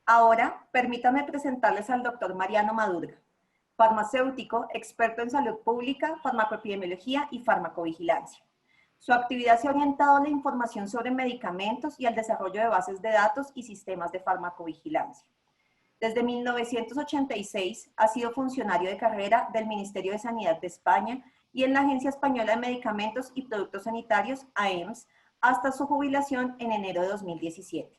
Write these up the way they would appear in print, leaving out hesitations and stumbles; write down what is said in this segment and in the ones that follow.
Ahora, permítanme presentarles al doctor Mariano Madurga, farmacéutico, experto en salud pública, farmacoepidemiología y farmacovigilancia. Su actividad se ha orientado a la información sobre medicamentos y al desarrollo de bases de datos y sistemas de farmacovigilancia. Desde 1986 ha sido funcionario de carrera del Ministerio de Sanidad de España y en la Agencia Española de Medicamentos y Productos Sanitarios, AEMS, hasta su jubilación en enero de 2017.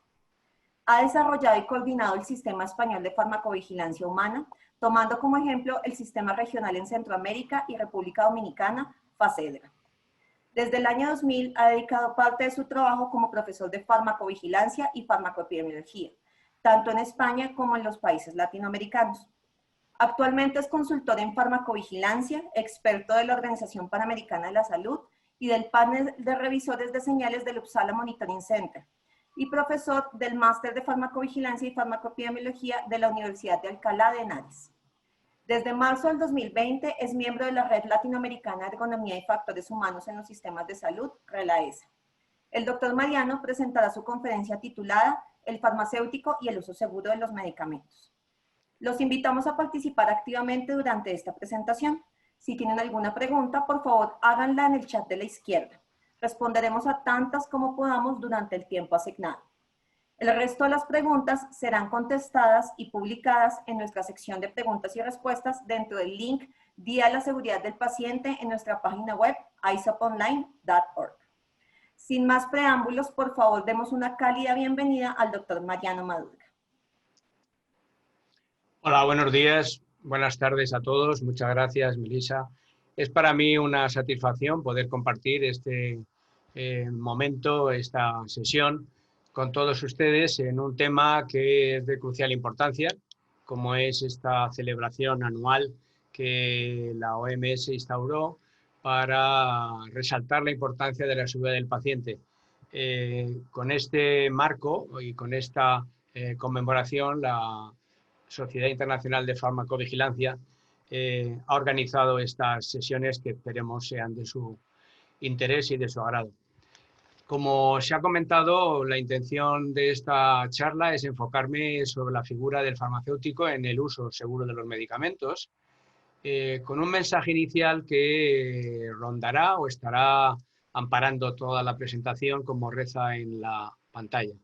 Ha desarrollado y coordinado el Sistema Español de Farmacovigilancia Humana, tomando como ejemplo el Sistema Regional en Centroamérica y República Dominicana, FACEDRA. Desde el año 2000 ha dedicado parte de su trabajo como profesor de farmacovigilancia y farmacoepidemiología, tanto en España como en los países latinoamericanos. Actualmente es consultor en farmacovigilancia, experto de la Organización Panamericana de la Salud y del panel de revisores de señales del Uppsala Monitoring Center, y profesor del Máster de Farmacovigilancia y Farmacoepidemiología de la Universidad de Alcalá de Henares. Desde marzo del 2020 es miembro de la Red Latinoamericana de Ergonomía y Factores Humanos en los Sistemas de Salud, RELAESA. El doctor Mariano presentará su conferencia titulada El farmacéutico y el uso seguro de los medicamentos. Los invitamos a participar activamente durante esta presentación. Si tienen alguna pregunta, por favor, háganla en el chat de la izquierda. Responderemos a tantas como podamos durante el tiempo asignado. El resto de las preguntas serán contestadas y publicadas en nuestra sección de preguntas y respuestas dentro del link Día de la Seguridad del Paciente en nuestra página web isoponline.org. Sin más preámbulos, por favor, demos una cálida bienvenida al doctor Mariano Madurga. Hola, buenos días, buenas tardes a todos. Muchas gracias, Melissa. Es para mí una satisfacción poder compartir este momento, esta sesión con todos ustedes en un tema que es de crucial importancia, como es esta celebración anual que la OMS instauró para resaltar la importancia de la seguridad del paciente. Con este marco y con esta conmemoración, la Sociedad Internacional de Farmacovigilancia ha organizado estas sesiones que esperemos sean de su interés y de su agrado. Como se ha comentado, la intención de esta charla es enfocarme sobre la figura del farmacéutico en el uso seguro de los medicamentos, con un mensaje inicial que rondará o estará amparando toda la presentación como reza en la pantalla.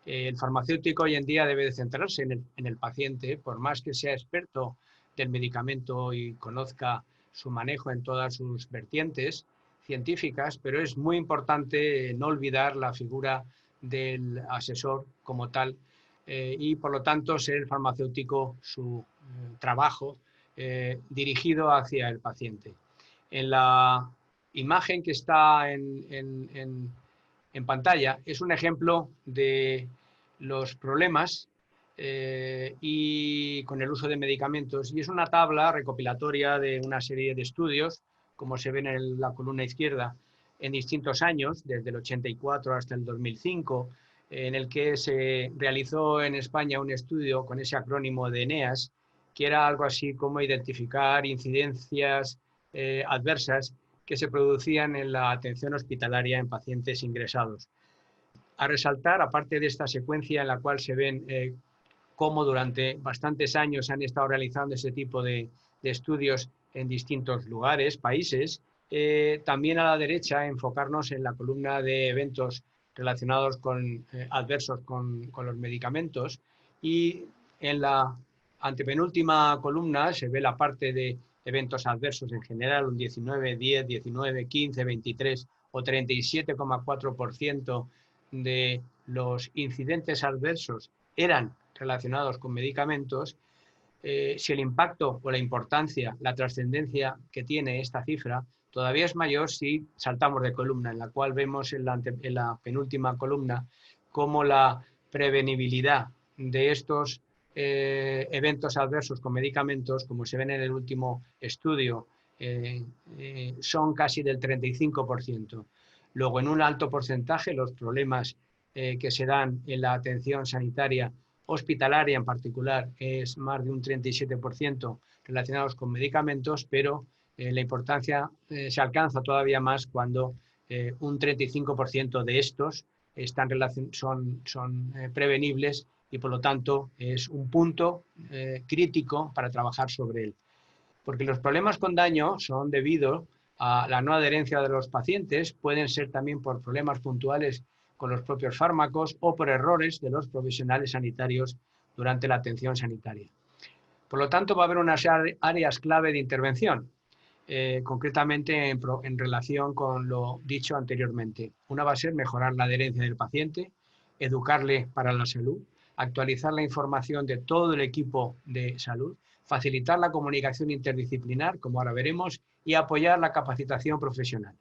El farmacéutico hoy en día debe de centrarse en el paciente, por más que sea experto del medicamento y conozca su manejo en todas sus vertientes científicas, pero es muy importante no olvidar la figura del asesor como tal y por lo tanto ser el farmacéutico su trabajo dirigido hacia el paciente. En la imagen que está en pantalla es un ejemplo de los problemas y con el uso de medicamentos, y es una tabla recopilatoria de una serie de estudios, como se ve en la columna izquierda, en distintos años, desde el 84 hasta el 2005, en el que se realizó en España un estudio con ese acrónimo de ENEAS, que era algo así como identificar incidencias adversas que se producían en la atención hospitalaria en pacientes ingresados. A resaltar, aparte de esta secuencia en la cual se ven cómo durante bastantes años se han estado realizando ese tipo de estudios en distintos lugares, países, también a la derecha enfocarnos en la columna de eventos relacionados con adversos con los medicamentos, y en la antepenúltima columna se ve la parte de eventos adversos en general, un 19, 10, 19, 15, 23 o 37,4% de los incidentes adversos eran relacionados con medicamentos. Si el impacto o la importancia, la trascendencia que tiene esta cifra todavía es mayor si saltamos de columna, en la cual vemos en la penúltima columna cómo la prevenibilidad de estos eventos adversos con medicamentos, como se ven en el último estudio, son casi del 35%. Luego, en un alto porcentaje, los problemas que se dan en la atención sanitaria hospitalaria en particular es más de un 37% relacionados con medicamentos, pero la importancia se alcanza todavía más cuando un 35% de estos son prevenibles y por lo tanto es un punto crítico para trabajar sobre él. Porque los problemas con daño son debido a la no adherencia de los pacientes, pueden ser también por problemas puntuales con los propios fármacos o por errores de los profesionales sanitarios durante la atención sanitaria. Por lo tanto, va a haber unas áreas clave de intervención, concretamente en relación con lo dicho anteriormente. Una va a ser mejorar la adherencia del paciente, educarle para la salud, actualizar la información de todo el equipo de salud, facilitar la comunicación interdisciplinar, como ahora veremos, y apoyar la capacitación profesional.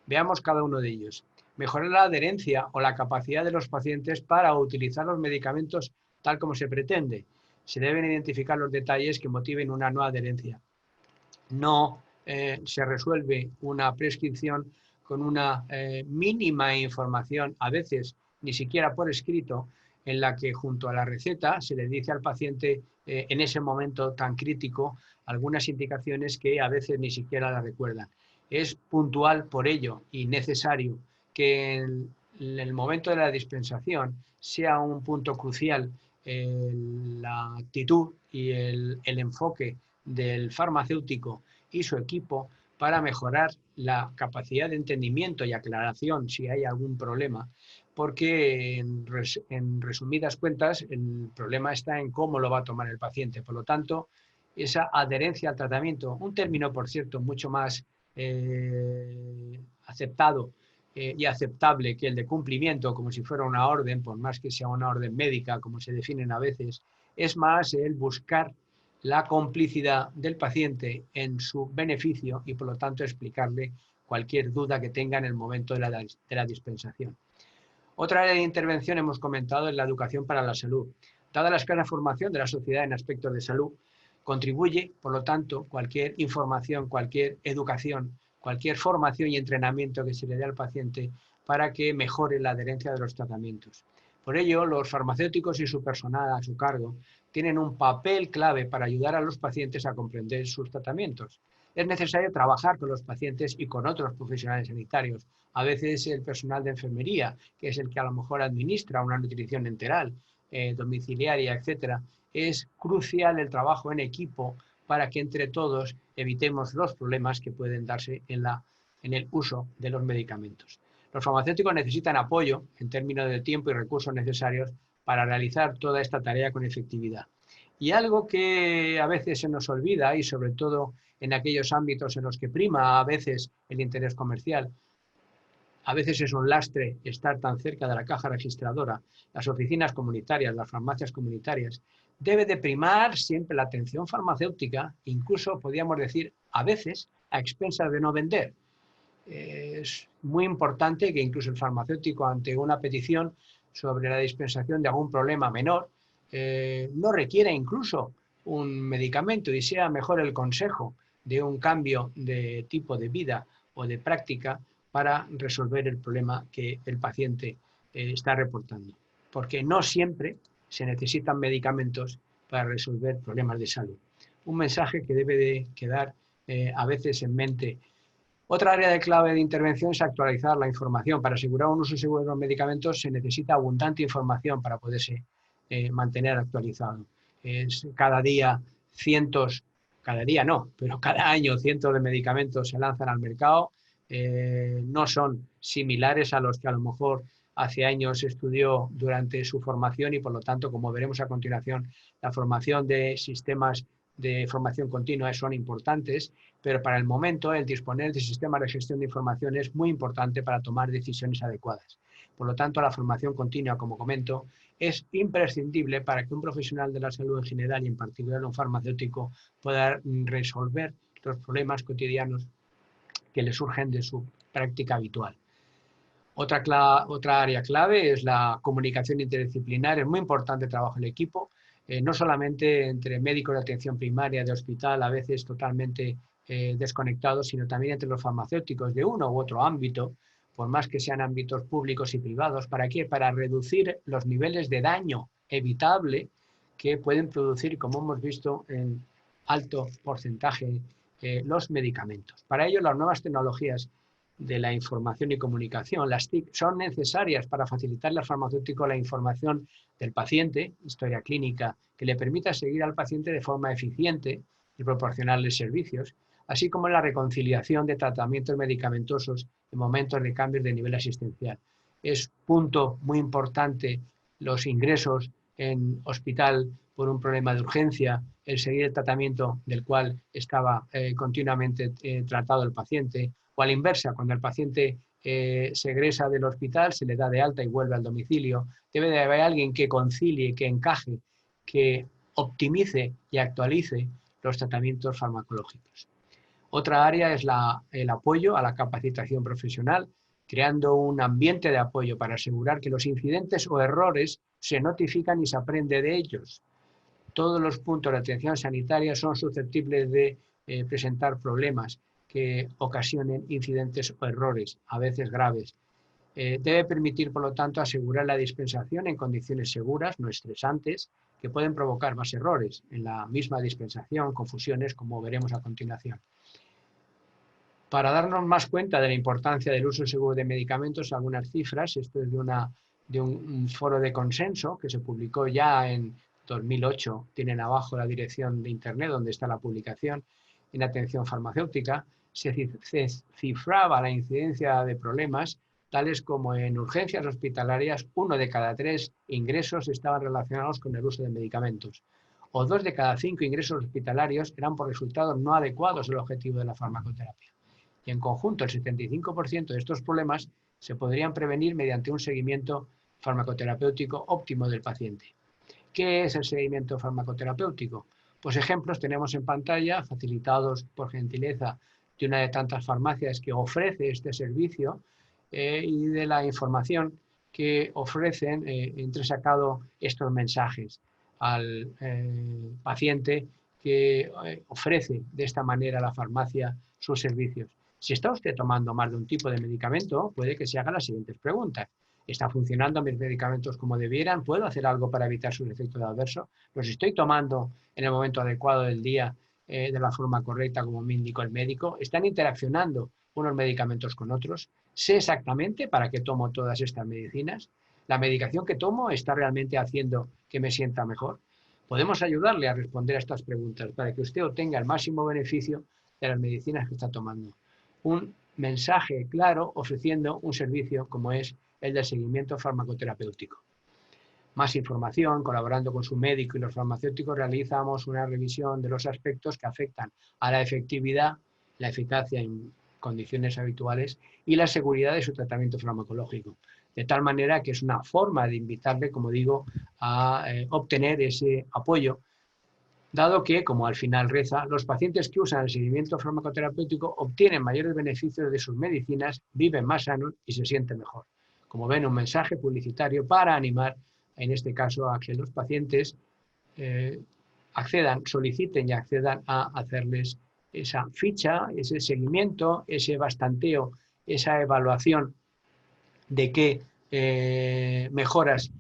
Veamos cada uno de ellos. Mejorar la adherencia o la capacidad de los pacientes para utilizar los medicamentos tal como se pretende. Se deben identificar los detalles que motiven una no adherencia. No se resuelve una prescripción con una mínima información, a veces ni siquiera por escrito, en la que junto a la receta se le dice al paciente en ese momento tan crítico algunas indicaciones que a veces ni siquiera la recuerdan. Es puntual por ello y necesario que en el momento de la dispensación sea un punto crucial la actitud y el enfoque del farmacéutico y su equipo para mejorar la capacidad de entendimiento y aclaración si hay algún problema, porque en resumidas cuentas el problema está en cómo lo va a tomar el paciente. Por lo tanto, esa adherencia al tratamiento, un término, por cierto, mucho más aceptado y aceptable que el de cumplimiento, como si fuera una orden, por más que sea una orden médica, como se definen a veces, es más el buscar la complicidad del paciente en su beneficio y por lo tanto explicarle cualquier duda que tenga en el momento de la dispensación. Otra área de intervención hemos comentado es la educación para la salud. Dada la escasa formación de la sociedad en aspectos de salud, contribuye, por lo tanto, cualquier información, cualquier educación, cualquier formación y entrenamiento que se le dé al paciente para que mejore la adherencia de los tratamientos. Por ello, los farmacéuticos y su personal a su cargo tienen un papel clave para ayudar a los pacientes a comprender sus tratamientos. Es necesario trabajar con los pacientes y con otros profesionales sanitarios. A veces el personal de enfermería, que es el que a lo mejor administra una nutrición enteral, domiciliaria, etcétera. Es crucial el trabajo en equipo para que entre todos evitemos los problemas que pueden darse en el uso de los medicamentos. Los farmacéuticos necesitan apoyo en términos de tiempo y recursos necesarios para realizar toda esta tarea con efectividad. Y algo que a veces se nos olvida, y sobre todo en aquellos ámbitos en los que prima a veces el interés comercial, a veces es un lastre estar tan cerca de la caja registradora, las oficinas comunitarias, las farmacias comunitarias. Debe de primar siempre la atención farmacéutica, incluso podríamos decir a veces a expensas de no vender. Es muy importante que incluso el farmacéutico ante una petición sobre la dispensación de algún problema menor no requiera incluso un medicamento y sea mejor el consejo de un cambio de tipo de vida o de práctica para resolver el problema que el paciente está reportando. Porque no siempre se necesitan medicamentos para resolver problemas de salud. Un mensaje que debe de quedar a veces en mente. Otra área de clave de intervención es actualizar la información. Para asegurar un uso seguro de los medicamentos se necesita abundante información para poderse mantener actualizado. Cada día cientos, cada día no, pero cada año cientos de medicamentos se lanzan al mercado. No son similares a los que a lo mejor hace años se estudió durante su formación y por lo tanto, como veremos a continuación, la formación de sistemas de formación continua son importantes, pero para el momento el disponer de sistemas de gestión de información es muy importante para tomar decisiones adecuadas. Por lo tanto, la formación continua, como comento, es imprescindible para que un profesional de la salud en general y en particular un farmacéutico pueda resolver los problemas cotidianos que le surgen de su práctica habitual. Otra área clave es la comunicación interdisciplinar. Es muy importante el trabajo en equipo, no solamente entre médicos de atención primaria, de hospital, a veces totalmente desconectados, sino también entre los farmacéuticos de uno u otro ámbito, por más que sean ámbitos públicos y privados. ¿Para qué? Para reducir los niveles de daño evitable que pueden producir, como hemos visto, en alto porcentaje los medicamentos. Para ello, las nuevas tecnologías de la información y comunicación. Las TIC son necesarias para facilitar al farmacéutico la información del paciente, historia clínica, que le permita seguir al paciente de forma eficiente y proporcionarle servicios, así como la reconciliación de tratamientos medicamentosos en momentos de cambios de nivel asistencial. Es punto muy importante los ingresos en hospital por un problema de urgencia, el seguir el tratamiento del cual estaba continuamente tratado el paciente, o a la inversa, cuando el paciente se egresa del hospital, se le da de alta y vuelve al domicilio. Debe de haber alguien que concilie, que encaje, que optimice y actualice los tratamientos farmacológicos. Otra área es el apoyo a la capacitación profesional, creando un ambiente de apoyo para asegurar que los incidentes o errores se notifican y se aprende de ellos. Todos los puntos de atención sanitaria son susceptibles de presentar problemas que ocasionen incidentes o errores, a veces graves. Debe permitir, por lo tanto, asegurar la dispensación en condiciones seguras, no estresantes, que pueden provocar más errores en la misma dispensación, confusiones, como veremos a continuación. Para darnos más cuenta de la importancia del uso seguro de medicamentos, algunas cifras. Esto es de un foro de consenso que se publicó ya en 2008. Tienen abajo la dirección de internet donde está la publicación. En atención farmacéutica se cifraba la incidencia de problemas tales como en urgencias hospitalarias 1 de cada 3 ingresos estaban relacionados con el uso de medicamentos, o 2 de cada 5 ingresos hospitalarios eran por resultados no adecuados al objetivo de la farmacoterapia. Y en conjunto, el 75% de estos problemas se podrían prevenir mediante un seguimiento farmacoterapéutico óptimo del paciente. ¿Qué es el seguimiento farmacoterapéutico? Pues ejemplos tenemos en pantalla, facilitados por gentileza de una de tantas farmacias que ofrece este servicio y de la información que ofrecen entresacado estos mensajes al paciente que ofrece de esta manera la farmacia sus servicios. Si está usted tomando más de un tipo de medicamento, puede que se haga las siguientes preguntas. ¿Está funcionando mis medicamentos como debieran? ¿Puedo hacer algo para evitar sus efectos adversos? ¿Los estoy tomando en el momento adecuado del día de la forma correcta como me indicó el médico? ¿Están interaccionando unos medicamentos con otros? ¿Sé exactamente para qué tomo todas estas medicinas? ¿La medicación que tomo está realmente haciendo que me sienta mejor? Podemos ayudarle a responder a estas preguntas para que usted obtenga el máximo beneficio de las medicinas que está tomando. Un mensaje claro ofreciendo un servicio como es el del seguimiento farmacoterapéutico. Más información, colaborando con su médico y los farmacéuticos, realizamos una revisión de los aspectos que afectan a la efectividad, la eficacia en condiciones habituales y la seguridad de su tratamiento farmacológico. De tal manera que es una forma de invitarle, como digo, a obtener ese apoyo, dado que, como al final reza, los pacientes que usan el seguimiento farmacoterapéutico obtienen mayores beneficios de sus medicinas, viven más sanos y se sienten mejor. Como ven, un mensaje publicitario para animar, en este caso, a que los pacientes soliciten y accedan a hacerles esa ficha, ese seguimiento, ese bastanteo, esa evaluación de qué mejoras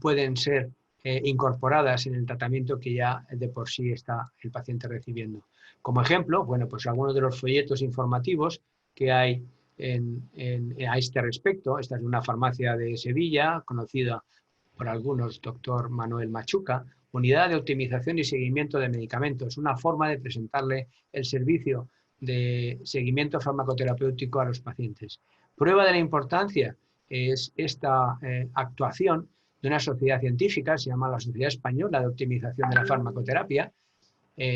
pueden ser incorporadas en el tratamiento que ya de por sí está el paciente recibiendo. Como ejemplo, bueno, pues algunos de los folletos informativos que hay a este respecto. Esta es una farmacia de Sevilla, conocida por algunos, doctor Manuel Machuca, Unidad de Optimización y Seguimiento de Medicamentos, una forma de presentarle el servicio de seguimiento farmacoterapéutico a los pacientes. Prueba de la importancia es esta actuación de una sociedad científica, se llama la Sociedad Española de Optimización de la Farmacoterapia,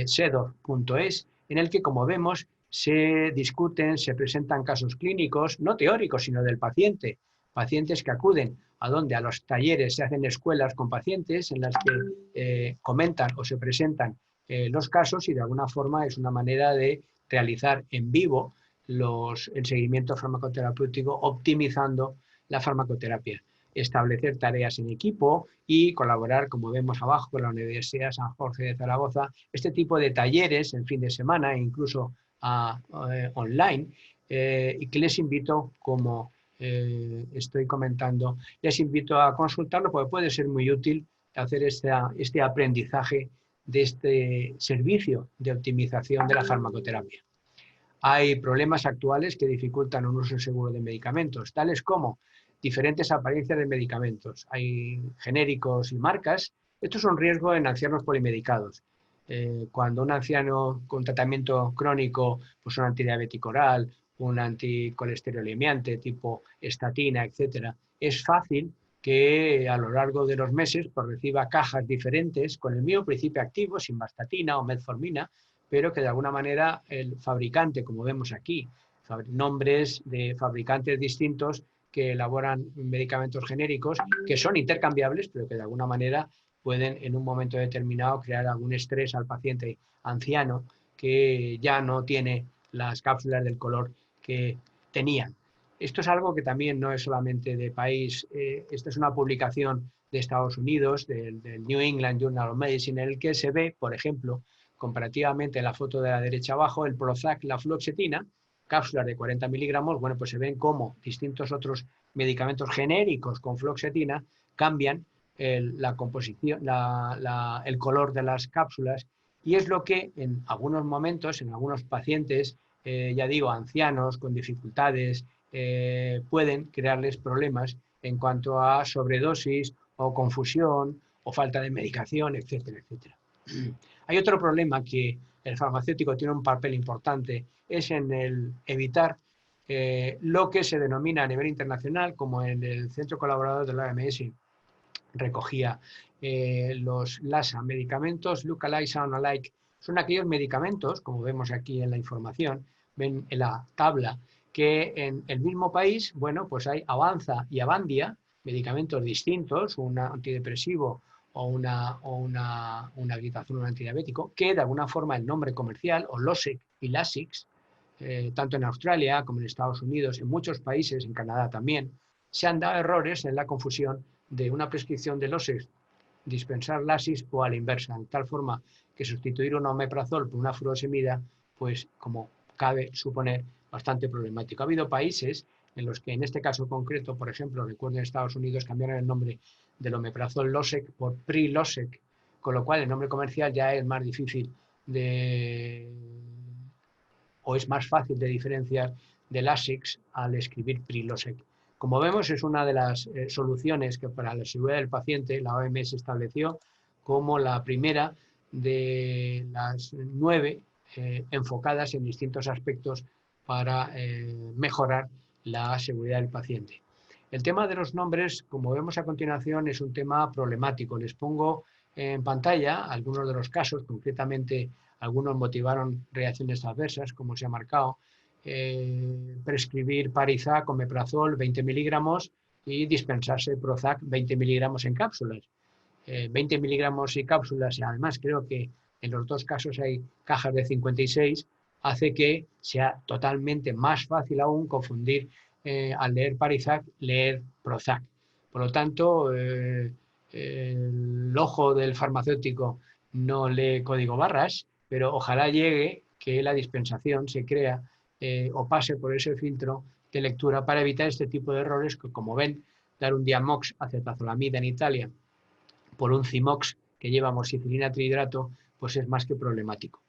sedor.es, en el que, como vemos, se discuten, se presentan casos clínicos, no teóricos, sino del paciente, pacientes que acuden a donde a los talleres se hacen escuelas con pacientes en las que comentan o se presentan los casos y de alguna forma es una manera de realizar en vivo el seguimiento farmacoterapéutico optimizando la farmacoterapia, establecer tareas en equipo y colaborar, como vemos abajo, con la Universidad San Jorge de Zaragoza, este tipo de talleres en fin de semana e incluso online y que les invito, como estoy comentando, les invito a consultarlo porque puede ser muy útil hacer este aprendizaje de este servicio de optimización de la farmacoterapia. Hay problemas actuales que dificultan un uso seguro de medicamentos, tales como diferentes apariencias de medicamentos. Hay genéricos y marcas. Esto es un riesgo en ancianos polimedicados. Cuando un anciano con tratamiento crónico, pues un antidiabético oral, un anticolesterolemiante tipo estatina, etcétera, es fácil que a lo largo de los meses pues, reciba cajas diferentes con el mismo principio activo, simvastatina o metformina, pero que de alguna manera el fabricante, como vemos aquí, nombres de fabricantes distintos que elaboran medicamentos genéricos que son intercambiables, pero que de alguna manera pueden en un momento determinado crear algún estrés al paciente anciano que ya no tiene las cápsulas del color que tenían. Esto es algo que también no es solamente de país, esta es una publicación de Estados Unidos, del New England Journal of Medicine, en el que se ve, por ejemplo, comparativamente en la foto de la derecha abajo, el Prozac, la fluoxetina, cápsulas de 40 miligramos, bueno, pues se ven cómo distintos otros medicamentos genéricos con fluoxetina cambian la composición, el color de las cápsulas, y es lo que en algunos momentos, en algunos pacientes, ya digo, ancianos con dificultades, pueden crearles problemas en cuanto a sobredosis o confusión o falta de medicación, etcétera, etcétera. Hay otro problema que el farmacéutico tiene un papel importante, es en el evitar lo que se denomina a nivel internacional, como en el Centro Colaborador de la OMS recogía los LASA, medicamentos Lookalike Sound Alike. Son aquellos medicamentos, como vemos aquí en la información, ven en la tabla, que en el mismo país, bueno, pues hay Avanza y Avandia, medicamentos distintos, un antidepresivo o una agitación, un antidiabético, que de alguna forma el nombre comercial, o Losec y Lasix, tanto en Australia como en Estados Unidos, en muchos países, en Canadá también, se han dado errores en la confusión de una prescripción de Losec, dispensar Lasix o a la inversa, de tal forma que sustituir un omeprazol por una furosemida, pues como cabe suponer, bastante problemático. Ha habido países en los que, en este caso concreto, por ejemplo, recuerdo en Estados Unidos, cambiaron el nombre del omeprazol Losec por Prilosec, con lo cual el nombre comercial ya es más difícil o es más fácil de diferenciar de Lasix al escribir Prilosec. Como vemos, es una de las soluciones que para la seguridad del paciente la OMS estableció como la primera de las 9 enfocadas en distintos aspectos para mejorar la seguridad del paciente. El tema de los nombres, como vemos a continuación, es un tema problemático. Les pongo en pantalla algunos de los casos, concretamente algunos motivaron reacciones adversas, como se ha marcado. Prescribir Parizac, omeprazol, 20 miligramos y dispensarse Prozac, 20 miligramos en cápsulas. 20 miligramos y cápsulas, y además creo que en los dos casos hay cajas de 56, hace que sea totalmente más fácil aún confundir al leer Parizac, leer Prozac. Por lo tanto, el ojo del farmacéutico no lee código barras, pero ojalá llegue que la dispensación se crea o pase por ese filtro de lectura para evitar este tipo de errores que, como ven, dar un Diamox acetazolamida en Italia por un Cimox que lleva amoxicilina trihidrato, pues es más que problemático.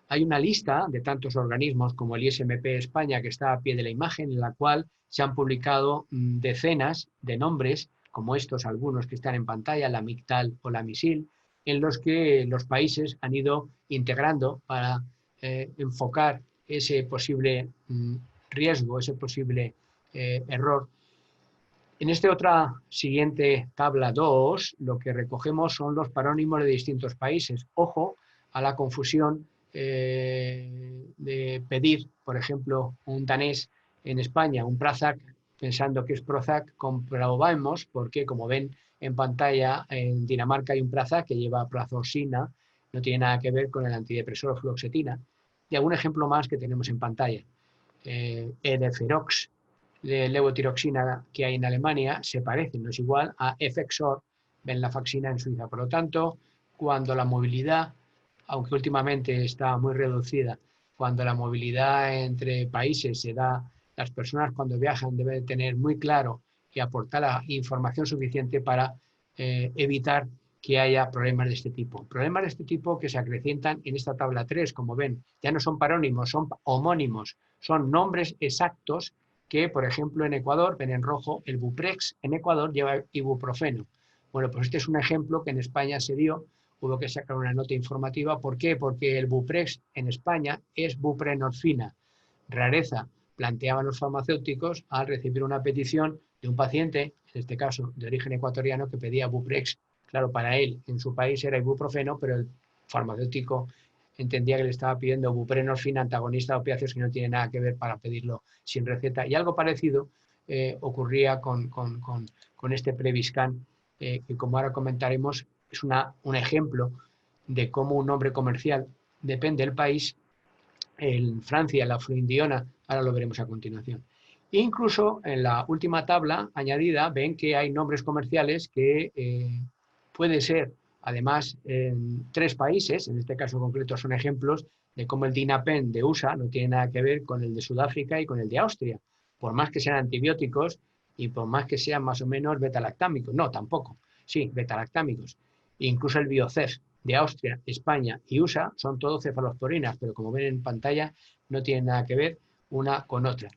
Hay una lista de tantos organismos como el ISMP España que está a pie de la imagen, en la cual se han publicado decenas de nombres, como estos algunos que están en pantalla, la Mictal o la Misil, en los que los países han ido integrando para enfocar ese posible riesgo, ese posible error. En esta otra siguiente tabla 2, lo que recogemos son los parónimos de distintos países. Ojo a la confusión de pedir, por ejemplo, un danés en España, un Prozac, pensando que es Prozac, comprobamos, porque como ven en pantalla, en Dinamarca hay un Prozac que lleva prazoxina, no tiene nada que ver con el antidepresor fluoxetina. Y algún ejemplo más que tenemos en pantalla. Edeferox, de levotiroxina que hay en Alemania, se parece, no es igual a Effexor, venlafaxina en Suiza. Por lo tanto, cuando la movilidad, aunque últimamente está muy reducida, cuando la movilidad entre países se da, las personas cuando viajan deben tener muy claro y aportar la información suficiente para evitar que haya problemas de este tipo. Problemas de este tipo que se acrecientan en esta tabla 3, como ven, ya no son parónimos, son homónimos, son nombres exactos que, por ejemplo, en Ecuador, ven en rojo, el Buprex en Ecuador lleva ibuprofeno. Bueno, pues este es un ejemplo que en España se dio, hubo que sacar una nota informativa. ¿Por qué? Porque el Buprex en España es buprenorfina, rareza planteaban los farmacéuticos al recibir una petición de un paciente, en este caso de origen ecuatoriano, que pedía Buprex. Claro, para él en su país era ibuprofeno, pero el farmacéutico entendía que le estaba pidiendo buprenorfina, antagonista de opiáceos, que no tiene nada que ver, para pedirlo sin receta. Y algo parecido ocurría con este Previscan, que como ahora comentaremos, es un ejemplo de cómo un nombre comercial depende del país. En Francia, la fluindiona, ahora lo veremos a continuación. E incluso en la última tabla añadida ven que hay nombres comerciales que puede ser, además, en 3 países, en este caso concreto son ejemplos de cómo el Dinapen de USA no tiene nada que ver con el de Sudáfrica y con el de Austria, por más que sean antibióticos y por más que sean más o menos betalactámicos. No, tampoco. Sí, betalactámicos. Incluso el Biocef de Austria, España y USA son todos cefalosporinas, pero como ven en pantalla no tienen nada que ver una con otra.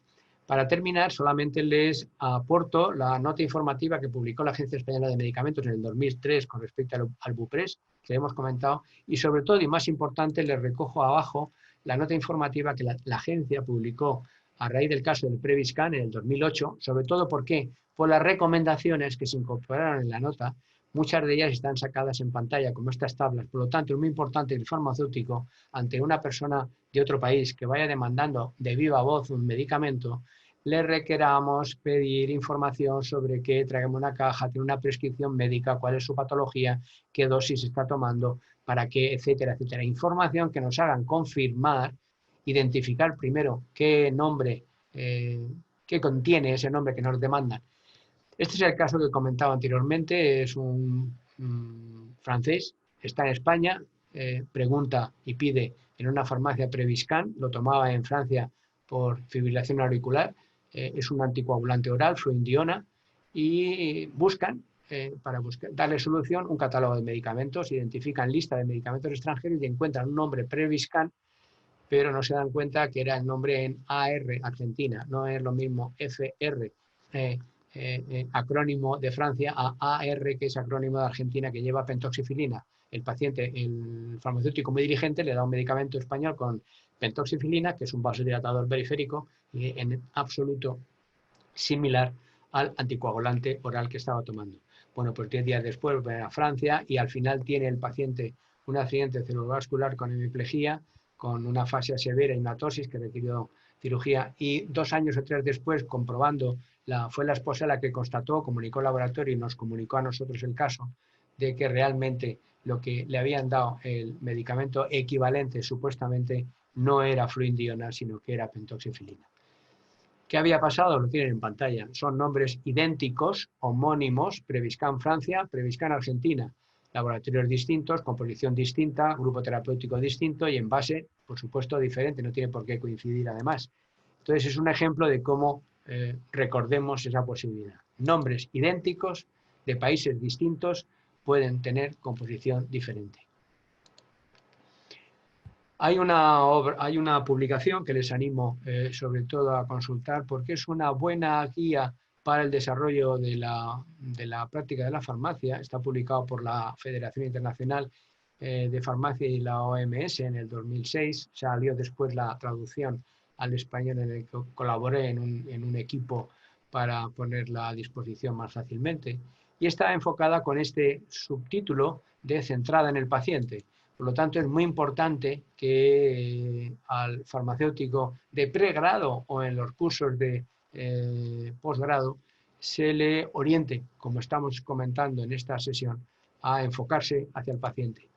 Para terminar, solamente les aporto la nota informativa que publicó la Agencia Española de Medicamentos en el 2003 con respecto al Buprex, que hemos comentado, y sobre todo, y más importante, les recojo abajo la nota informativa que la agencia publicó a raíz del caso del Previscan en el 2008, sobre todo porque por las recomendaciones que se incorporaron en la nota, muchas de ellas están sacadas en pantalla, como estas tablas. Por lo tanto, es muy importante el farmacéutico, ante una persona de otro país que vaya demandando de viva voz un medicamento, le requeramos pedir información sobre que traigamos una caja, tiene una prescripción médica, cuál es su patología, qué dosis está tomando, para qué, etcétera, etcétera. Información que nos hagan confirmar, identificar primero qué nombre, qué contiene ese nombre que nos demandan. Este es el caso que comentaba anteriormente, es un francés, está en España, pregunta y pide en una farmacia Previscan, lo tomaba en Francia por fibrilación auricular, es un anticoagulante oral, fluindiona, y buscan, para darle solución, un catálogo de medicamentos, identifican lista de medicamentos extranjeros y encuentran un nombre Previscan, pero no se dan cuenta que era el nombre en AR, Argentina, no es lo mismo FR, acrónimo de Francia, a AR, que es acrónimo de Argentina, que lleva pentoxifilina. El paciente, el farmacéutico muy dirigente, le da un medicamento español con pentoxifilina, que es un vasodilatador periférico, y en absoluto similar al anticoagulante oral que estaba tomando. Bueno, pues 10 días después va a Francia y al final tiene el paciente un accidente cerebrovascular con hemiplegia, con una fascia severa y una tosis que requirió cirugía, y 2 años o 3 después, comprobando, fue la esposa la que constató, comunicó al laboratorio y nos comunicó a nosotros el caso, de que realmente lo que le habían dado el medicamento equivalente supuestamente no era fluindiona, sino que era pentoxifilina. ¿Qué había pasado? Lo tienen en pantalla. Son nombres idénticos, homónimos, Previscan Francia, Previscan Argentina. Laboratorios distintos, composición distinta, grupo terapéutico distinto y envase, por supuesto, diferente, no tiene por qué coincidir además. Entonces es un ejemplo de cómo recordemos esa posibilidad. Nombres idénticos de países distintos pueden tener composición diferente. Hay una publicación que les animo sobre todo a consultar porque es una buena guía para el desarrollo de la práctica de la farmacia. Está publicado por la Federación Internacional de Farmacia y la OMS en el 2006. Salió después la traducción al español, en el que colaboré en un equipo para ponerla a disposición más fácilmente. Y está enfocada con este subtítulo de centrada en el paciente. Por lo tanto, es muy importante que al farmacéutico de pregrado o en los cursos de posgrado se le oriente, como estamos comentando en esta sesión, a enfocarse hacia el paciente.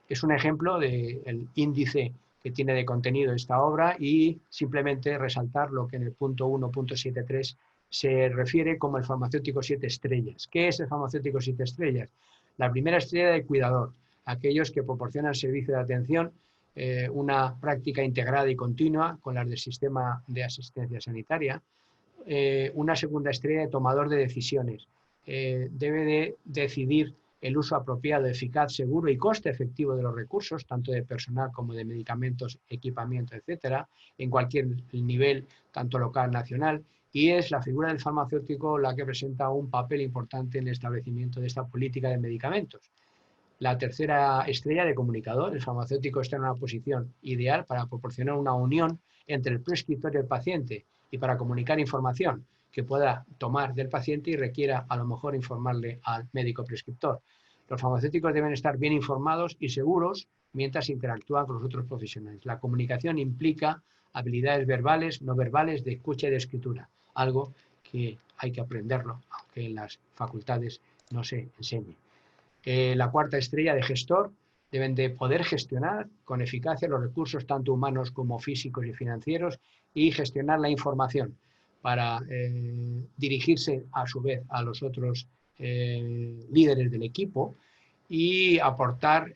Es un ejemplo del índice que tiene de contenido esta obra y simplemente resaltar lo que en el punto 1.73 se refiere como el farmacéutico 7 estrellas. ¿Qué es el farmacéutico 7 estrellas? La primera estrella de cuidador, aquellos que proporcionan servicio de atención, una práctica integrada y continua con las del sistema de asistencia sanitaria. Una segunda estrella de tomador de decisiones. Debe de decidir el uso apropiado, eficaz, seguro y coste efectivo de los recursos, tanto de personal como de medicamentos, equipamiento, etcétera, en cualquier nivel, tanto local, nacional, y es la figura del farmacéutico la que presenta un papel importante en el establecimiento de esta política de medicamentos. La tercera estrella de comunicador, el farmacéutico está en una posición ideal para proporcionar una unión entre el prescriptor y el paciente y para comunicar información que pueda tomar del paciente y requiera a lo mejor informarle al médico prescriptor. Los farmacéuticos deben estar bien informados y seguros mientras interactúan con los otros profesionales. La comunicación implica habilidades verbales, no verbales, de escucha y de escritura, algo que hay que aprenderlo, aunque en las facultades no se enseñe. La cuarta estrella de gestor, deben de poder gestionar con eficacia los recursos tanto humanos como físicos y financieros y gestionar la información para dirigirse a su vez a los otros líderes del equipo y aportar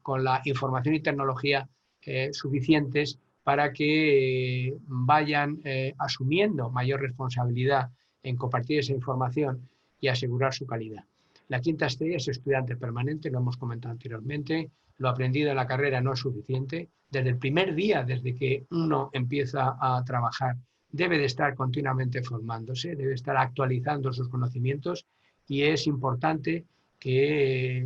con la información y tecnología suficientes para que vayan asumiendo mayor responsabilidad en compartir esa información y asegurar su calidad. La quinta estrella es estudiante permanente, lo hemos comentado anteriormente, lo aprendido en la carrera no es suficiente. Desde el primer día, desde que uno empieza a trabajar, debe de estar continuamente formándose, debe estar actualizando sus conocimientos y es importante que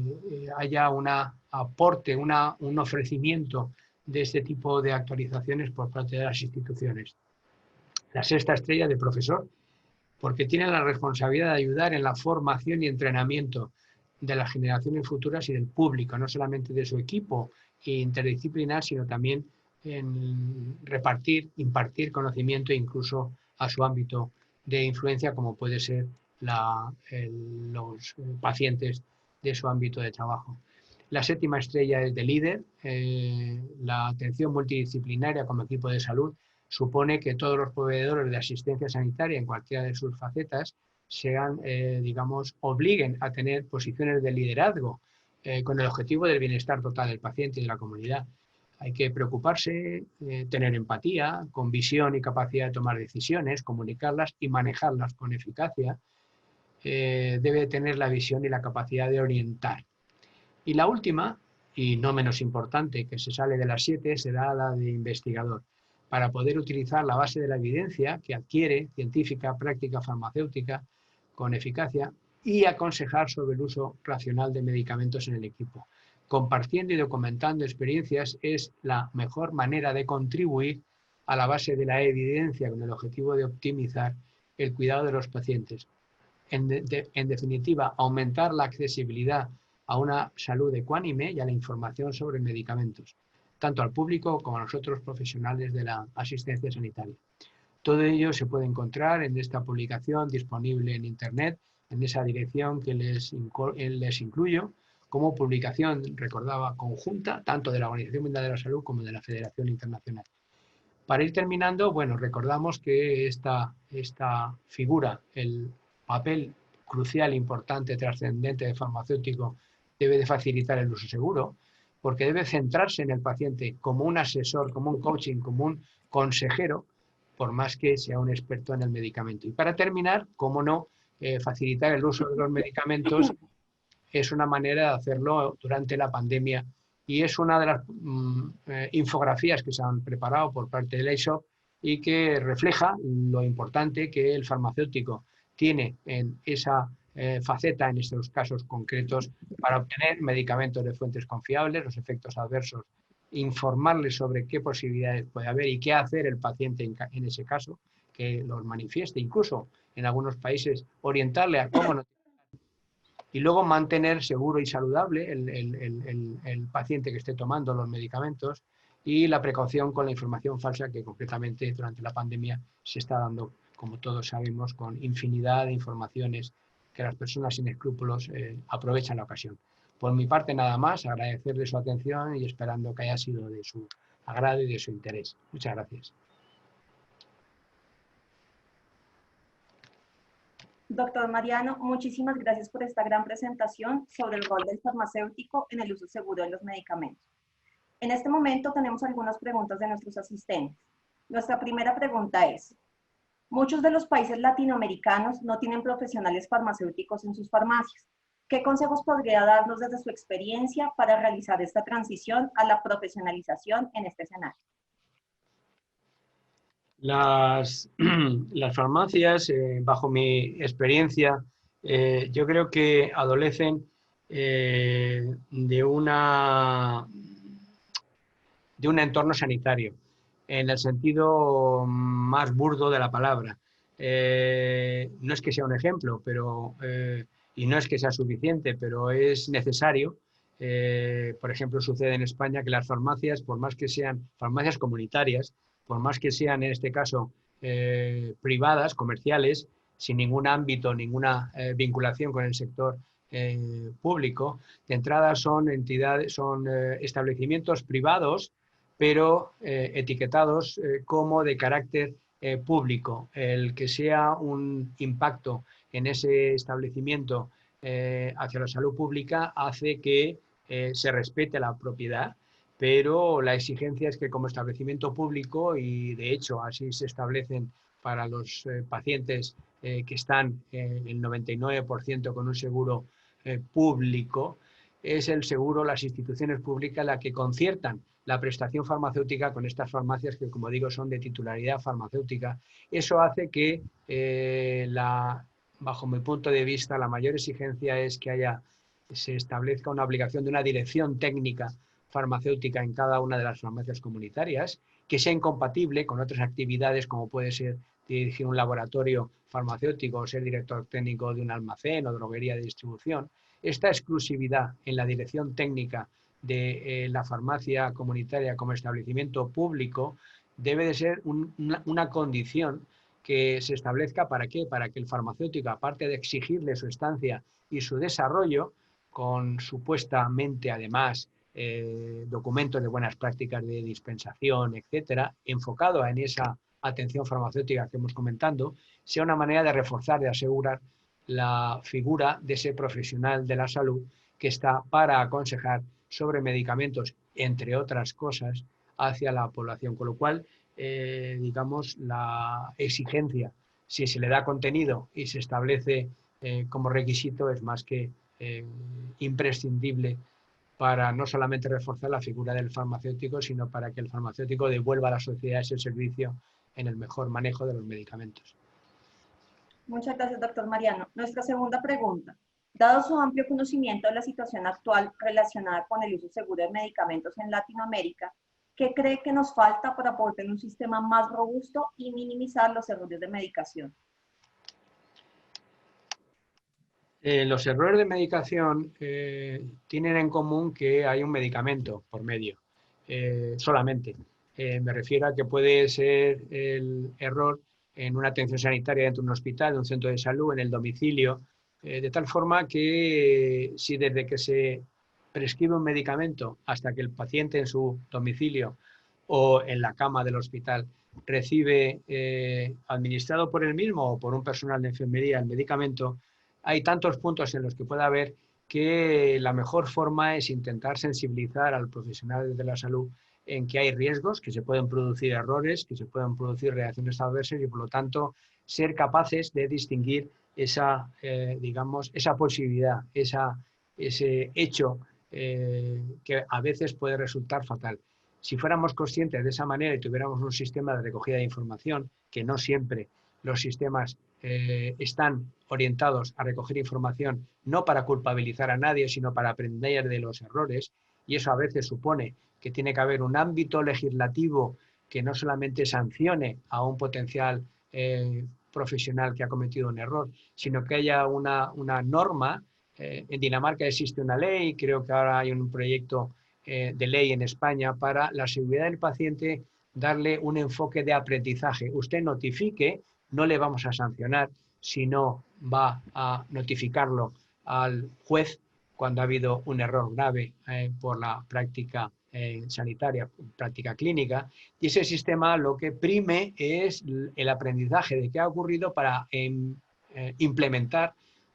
haya un aporte, un ofrecimiento de este tipo de actualizaciones por parte de las instituciones. La sexta estrella de profesor, porque tiene la responsabilidad de ayudar en la formación y entrenamiento de las generaciones futuras y del público, no solamente de su equipo interdisciplinar, sino también en repartir, impartir conocimiento incluso a su ámbito de influencia, como puede ser los pacientes de su ámbito de trabajo. La séptima estrella es de líder. La atención multidisciplinaria como equipo de salud supone que todos los proveedores de asistencia sanitaria en cualquiera de sus facetas sean, obliguen a tener posiciones de liderazgo con el objetivo del bienestar total del paciente y de la comunidad. Hay que preocuparse, tener empatía, con visión y capacidad de tomar decisiones, comunicarlas y manejarlas con eficacia. Debe tener la visión y la capacidad de orientar. Y la última, y no menos importante, que se sale de las 7, será la de investigador, para poder utilizar la base de la evidencia que adquiere científica, práctica, farmacéutica, con eficacia, y aconsejar sobre el uso racional de medicamentos en el equipo. Compartiendo y documentando experiencias es la mejor manera de contribuir a la base de la evidencia con el objetivo de optimizar el cuidado de los pacientes. En definitiva, aumentar la accesibilidad a una salud ecuánime y a la información sobre medicamentos, tanto al público como a los otros profesionales de la asistencia sanitaria. Todo ello se puede encontrar en esta publicación disponible en Internet, en esa dirección que les incluyo, como publicación, recordaba, conjunta, tanto de la Organización Mundial de la Salud como de la Federación Internacional. Para ir terminando, bueno, recordamos que esta figura, el papel crucial, importante, trascendente de farmacéutico, debe de facilitar el uso seguro, porque debe centrarse en el paciente como un asesor, como un coaching, como un consejero, por más que sea un experto en el medicamento. Y para terminar, cómo no, facilitar el uso de los medicamentos es una manera de hacerlo durante la pandemia y es una de las infografías que se han preparado por parte del EISOP y que refleja lo importante que el farmacéutico tiene en esa faceta, en estos casos concretos, para obtener medicamentos de fuentes confiables, los efectos adversos, informarles sobre qué posibilidades puede haber y qué hacer el paciente en ese caso, que los manifieste, incluso en algunos países orientarle a cómo no, y luego mantener seguro y saludable el paciente que esté tomando los medicamentos y la precaución con la información falsa que concretamente durante la pandemia se está dando, como todos sabemos, con infinidad de informaciones que las personas sin escrúpulos aprovechan la ocasión. Por mi parte nada más, agradecerle su atención y esperando que haya sido de su agrado y de su interés. Muchas gracias. Doctor Mariano, muchísimas gracias por esta gran presentación sobre el rol del farmacéutico en el uso seguro de los medicamentos. En este momento tenemos algunas preguntas de nuestros asistentes. Nuestra primera pregunta es, muchos de los países latinoamericanos no tienen profesionales farmacéuticos en sus farmacias. ¿Qué consejos podría darnos desde su experiencia para realizar esta transición a la profesionalización en este escenario? Las farmacias, bajo mi experiencia, yo creo que adolecen de un entorno sanitario, en el sentido más burdo de la palabra. No es que sea un ejemplo, y no es que sea suficiente, pero es necesario. Por ejemplo, sucede en España que las farmacias, por más que sean farmacias comunitarias, por más que sean en este caso privadas, comerciales, sin ningún ámbito, ninguna vinculación con el sector público, de entrada son entidades, son establecimientos privados, pero etiquetados como de carácter público. El que sea un impacto en ese establecimiento hacia la salud pública hace que se respete la propiedad, pero la exigencia es que como establecimiento público, y de hecho así se establecen para los pacientes que están el 99% con un seguro público, es el seguro, las instituciones públicas las que conciertan la prestación farmacéutica con estas farmacias que, como digo, son de titularidad farmacéutica. Eso hace que, bajo mi punto de vista, la mayor exigencia es que se establezca una obligación de una dirección técnica farmacéutica en cada una de las farmacias comunitarias, que sea incompatible con otras actividades como puede ser dirigir un laboratorio farmacéutico o ser director técnico de un almacén o droguería de distribución. Esta exclusividad en la dirección técnica de la farmacia comunitaria como establecimiento público debe de ser una condición que se establezca. ¿Para qué? Para que el farmacéutico, aparte de exigirle su estancia y su desarrollo, con supuestamente además documentos de buenas prácticas de dispensación, etcétera, enfocado en esa atención farmacéutica que hemos comentado, sea una manera de reforzar, de asegurar la figura de ese profesional de la salud que está para aconsejar sobre medicamentos, entre otras cosas, hacia la población. Con lo cual, digamos, la exigencia, si se le da contenido y se establece como requisito, es más que imprescindible para no solamente reforzar la figura del farmacéutico, sino para que el farmacéutico devuelva a la sociedad ese servicio en el mejor manejo de los medicamentos. Muchas gracias, doctor Mariano. Nuestra segunda pregunta. Dado su amplio conocimiento de la situación actual relacionada con el uso seguro de medicamentos en Latinoamérica, ¿qué cree que nos falta para poder tener un sistema más robusto y minimizar los errores de medicación? Los errores de medicación tienen en común que hay un medicamento por medio, solamente. Me refiero a que puede ser el error en una atención sanitaria dentro de un hospital, de un centro de salud, en el domicilio, de tal forma que si desde que se prescribe un medicamento hasta que el paciente en su domicilio o en la cama del hospital recibe administrado por él mismo o por un personal de enfermería el medicamento, hay tantos puntos en los que puede haber que la mejor forma es intentar sensibilizar al profesional de la salud en que hay riesgos, que se pueden producir errores, que se pueden producir reacciones adversas y por lo tanto ser capaces de distinguir esa, digamos, esa posibilidad, ese hecho que a veces puede resultar fatal. Si fuéramos conscientes de esa manera y tuviéramos un sistema de recogida de información, que no siempre los sistemas están orientados a recoger información no para culpabilizar a nadie, sino para aprender de los errores, y eso a veces supone que tiene que haber un ámbito legislativo que no solamente sancione a un potencial profesional que ha cometido un error, sino que haya una norma. En Dinamarca existe una ley, creo que ahora hay un proyecto de ley en España para la seguridad del paciente, darle un enfoque de aprendizaje. Usted notifique, no le vamos a sancionar si no va a notificarlo al juez cuando ha habido un error grave por la práctica sanitaria, práctica clínica, y ese sistema lo que prime es el aprendizaje de qué ha ocurrido para implementar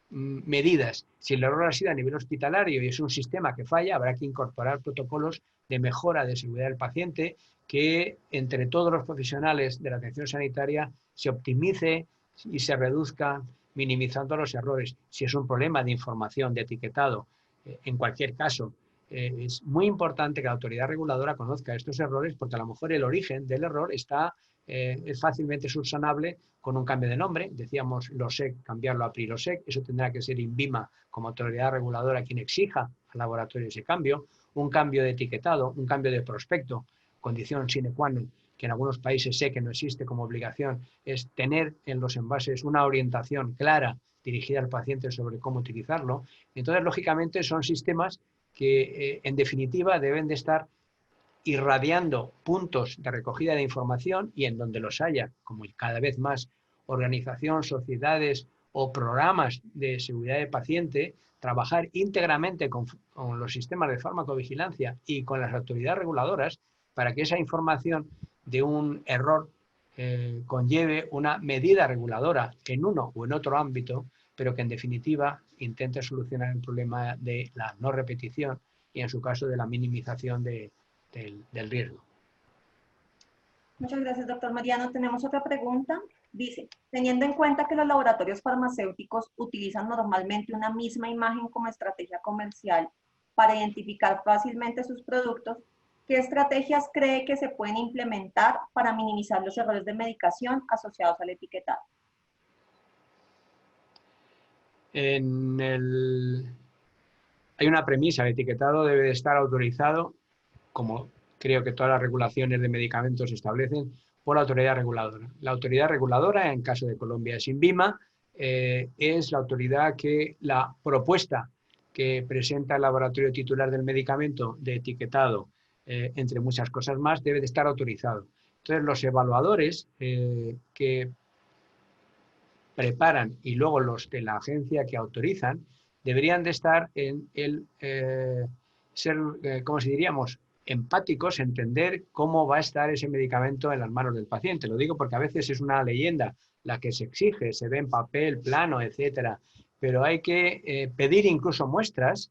medidas. Si el error ha sido a nivel hospitalario y es un sistema que falla, habrá que incorporar protocolos de mejora de seguridad del paciente, que entre todos los profesionales de la atención sanitaria se optimice y se reduzcan minimizando los errores. Si es un problema de información, de etiquetado, en cualquier caso, es muy importante que la autoridad reguladora conozca estos errores, porque a lo mejor el origen del error es fácilmente subsanable con un cambio de nombre. Decíamos LOSEC, cambiarlo a PRILOSEC. Eso tendrá que ser INVIMA como autoridad reguladora quien exija al laboratorio ese cambio. Un cambio de etiquetado, un cambio de prospecto, condición sine qua non, que en algunos países sé que no existe como obligación, es tener en los envases una orientación clara dirigida al paciente sobre cómo utilizarlo. Entonces, lógicamente, son sistemas que, en definitiva, deben de estar irradiando puntos de recogida de información, y en donde los haya, como cada vez más organización, sociedades o programas de seguridad del paciente, trabajar íntegramente con los sistemas de farmacovigilancia y con las autoridades reguladoras para que esa información de un error conlleve una medida reguladora en uno o en otro ámbito, pero que en definitiva intente solucionar el problema de la no repetición y en su caso de la minimización del riesgo. Muchas gracias, doctor Mariano. Tenemos otra pregunta. Dice, teniendo en cuenta que los laboratorios farmacéuticos utilizan normalmente una misma imagen como estrategia comercial para identificar fácilmente sus productos, ¿qué estrategias cree que se pueden implementar para minimizar los errores de medicación asociados al etiquetado? Hay una premisa: el etiquetado debe de estar autorizado, como creo que todas las regulaciones de medicamentos establecen, por la autoridad reguladora. La autoridad reguladora, en caso de Colombia es INVIMA, es la autoridad que la propuesta que presenta el laboratorio titular del medicamento de etiquetado, entre muchas cosas más, debe de estar autorizado. Entonces, los evaluadores que preparan y luego los de la agencia que autorizan deberían de estar en el ser, ¿cómo se diríamos?, empáticos, entender cómo va a estar ese medicamento en las manos del paciente. Lo digo porque a veces es una leyenda la que se exige, se ve en papel, plano, etcétera, pero hay que pedir incluso muestras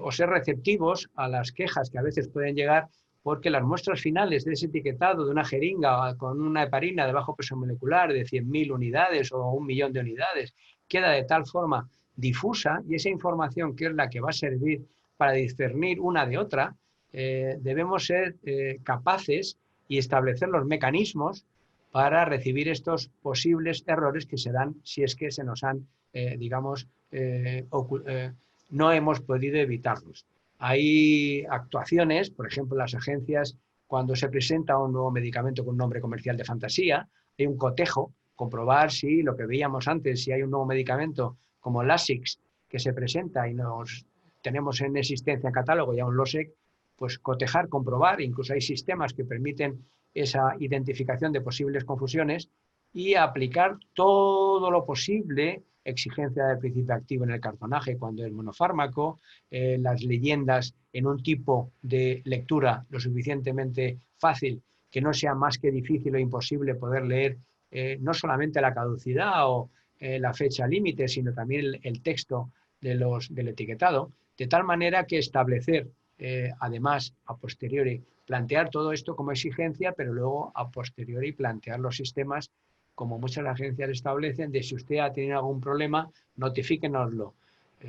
o ser receptivos a las quejas que a veces pueden llegar, porque las muestras finales de ese etiquetado de una jeringa con una heparina de bajo peso molecular de 100.000 unidades o 1.000.000 de unidades queda de tal forma difusa, y esa información, que es la que va a servir para discernir una de otra, debemos ser capaces y establecer los mecanismos para recibir estos posibles errores que se dan si es que se nos han, no hemos podido evitarlos. Hay actuaciones, por ejemplo, las agencias, cuando se presenta un nuevo medicamento con un nombre comercial de fantasía, hay un cotejo, comprobar si lo que veíamos antes, si hay un nuevo medicamento como Lasix que se presenta y tenemos en existencia en catálogo ya un LOSEC, pues cotejar, comprobar. Incluso hay sistemas que permiten esa identificación de posibles confusiones y aplicar todo lo posible, exigencia del principio activo en el cartonaje cuando es monofármaco, las leyendas en un tipo de lectura lo suficientemente fácil que no sea más que difícil o imposible poder leer no solamente la caducidad o la fecha límite, sino también el texto del etiquetado, de tal manera que establecer, además, a posteriori, plantear todo esto como exigencia, pero luego a posteriori plantear los sistemas, como muchas agencias establecen, de si usted ha tenido algún problema, notifíquenoslo.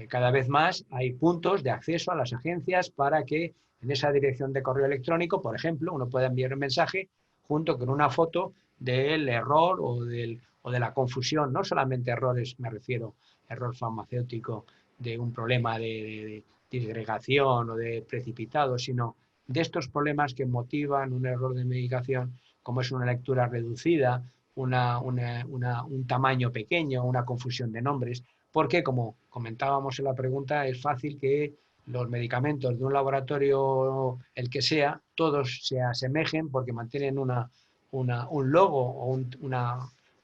Cada vez más hay puntos de acceso a las agencias para que en esa dirección de correo electrónico, por ejemplo, uno pueda enviar un mensaje junto con una foto del error o de la confusión, no solamente errores, me refiero error farmacéutico de un problema de disgregación o de precipitado, sino de estos problemas que motivan un error de medicación, como es una lectura reducida, un tamaño pequeño, una confusión de nombres, porque, como comentábamos en la pregunta, es fácil que los medicamentos de un laboratorio, el que sea, todos se asemejen porque mantienen un logo o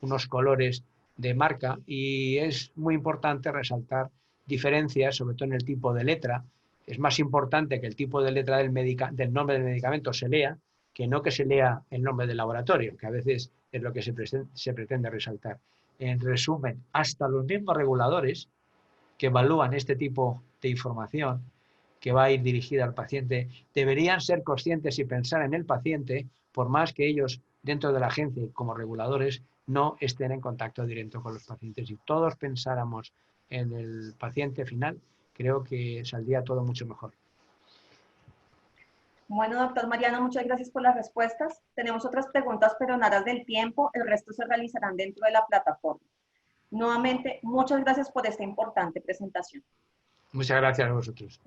unos colores de marca, y es muy importante resaltar diferencias, sobre todo en el tipo de letra. Es más importante que el tipo de letra del nombre del medicamento se lea, que no que se lea el nombre del laboratorio, que a veces es lo que se pretende resaltar. En resumen, hasta los mismos reguladores que evalúan este tipo de información que va a ir dirigida al paciente deberían ser conscientes y pensar en el paciente, por más que ellos dentro de la agencia como reguladores no estén en contacto directo con los pacientes. Si todos pensáramos en el paciente final, creo que saldría todo mucho mejor. Bueno, doctor Mariano, muchas gracias por las respuestas. Tenemos otras preguntas, pero en aras del tiempo, el resto se realizarán dentro de la plataforma. Nuevamente, muchas gracias por esta importante presentación. Muchas gracias a vosotros.